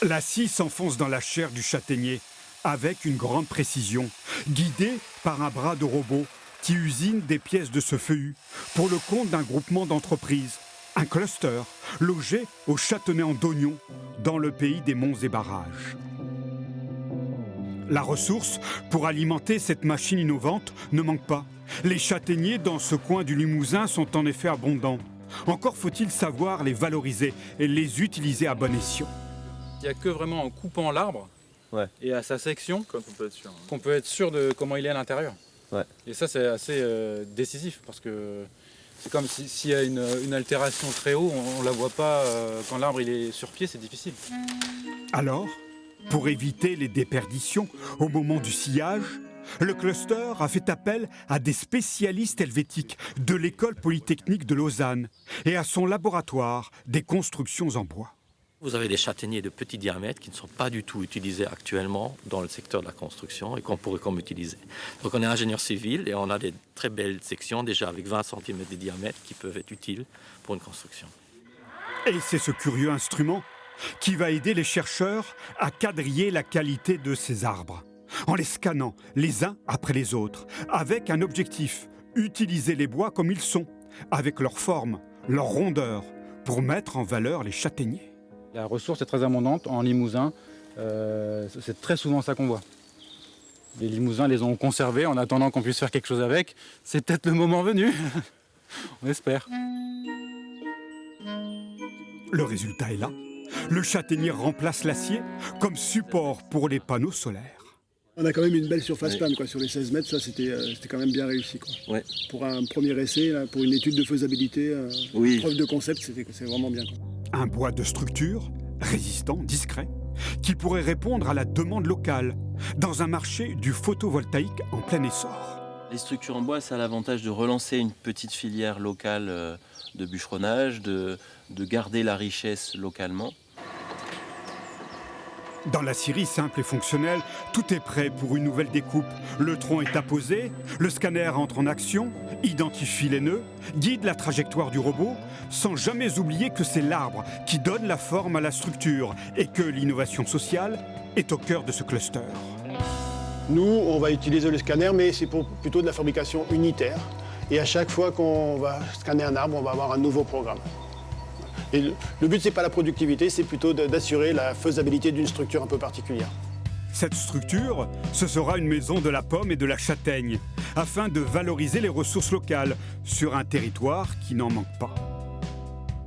La scie s'enfonce dans la chair du châtaignier avec une grande précision, guidée par un bras de robot qui usine des pièces de ce feuillu pour le compte d'un groupement d'entreprises, un cluster logé au Châtenay d'Oignon, dans le pays des monts et barrages. La ressource pour alimenter cette machine innovante ne manque pas. Les châtaigniers dans ce coin du Limousin sont en effet abondants. Encore faut-il savoir les valoriser et les utiliser à bon escient. Il n'y a que vraiment en coupant l'arbre et à sa section qu'on peut être sûr de comment il est à l'intérieur. Ouais. Et ça, c'est assez décisif parce que c'est comme s'il y a une altération très haut, on ne la voit pas quand l'arbre il est sur pied, c'est difficile. Alors, pour éviter les déperditions au moment du sciage, le cluster a fait appel à des spécialistes helvétiques de l'école polytechnique de Lausanne et à son laboratoire des constructions en bois. Vous avez des châtaigniers de petit diamètre qui ne sont pas du tout utilisés actuellement dans le secteur de la construction et qu'on pourrait comme utiliser. Donc on est ingénieur civil et on a des très belles sections déjà avec 20 cm de diamètre qui peuvent être utiles pour une construction. Et c'est ce curieux instrument qui va aider les chercheurs à quadriller la qualité de ces arbres, en les scannant les uns après les autres, avec un objectif, utiliser les bois comme ils sont, avec leur forme, leur rondeur, pour mettre en valeur les châtaigniers. La ressource est très abondante en Limousin, c'est très souvent ça qu'on voit. Les Limousins les ont conservés en attendant qu'on puisse faire quelque chose avec. C'est peut-être le moment venu, on espère. Le résultat est là. Le châtaignier remplace l'acier comme support pour les panneaux solaires. On a quand même une belle surface plane quoi. Sur les 16 mètres, ça c'était quand même bien réussi. Quoi. Ouais. Pour un premier essai, là, pour une étude de faisabilité, preuve de concept, c'est vraiment bien. Quoi. Un bois de structure, résistant, discret, qui pourrait répondre à la demande locale dans un marché du photovoltaïque en plein essor. Les structures en bois, ça a l'avantage de relancer une petite filière locale de bûcheronnage, de garder la richesse localement. Dans la scierie simple et fonctionnelle, tout est prêt pour une nouvelle découpe. Le tronc est apposé, le scanner entre en action, identifie les nœuds, guide la trajectoire du robot, sans jamais oublier que c'est l'arbre qui donne la forme à la structure et que l'innovation sociale est au cœur de ce cluster. Nous, on va utiliser le scanner, mais c'est pour plutôt de la fabrication unitaire. Et à chaque fois qu'on va scanner un arbre, on va avoir un nouveau programme. Et le but, c'est pas la productivité, c'est plutôt d'assurer la faisabilité d'une structure un peu particulière. Cette structure, ce sera une maison de la pomme et de la châtaigne, afin de valoriser les ressources locales sur un territoire qui n'en manque pas.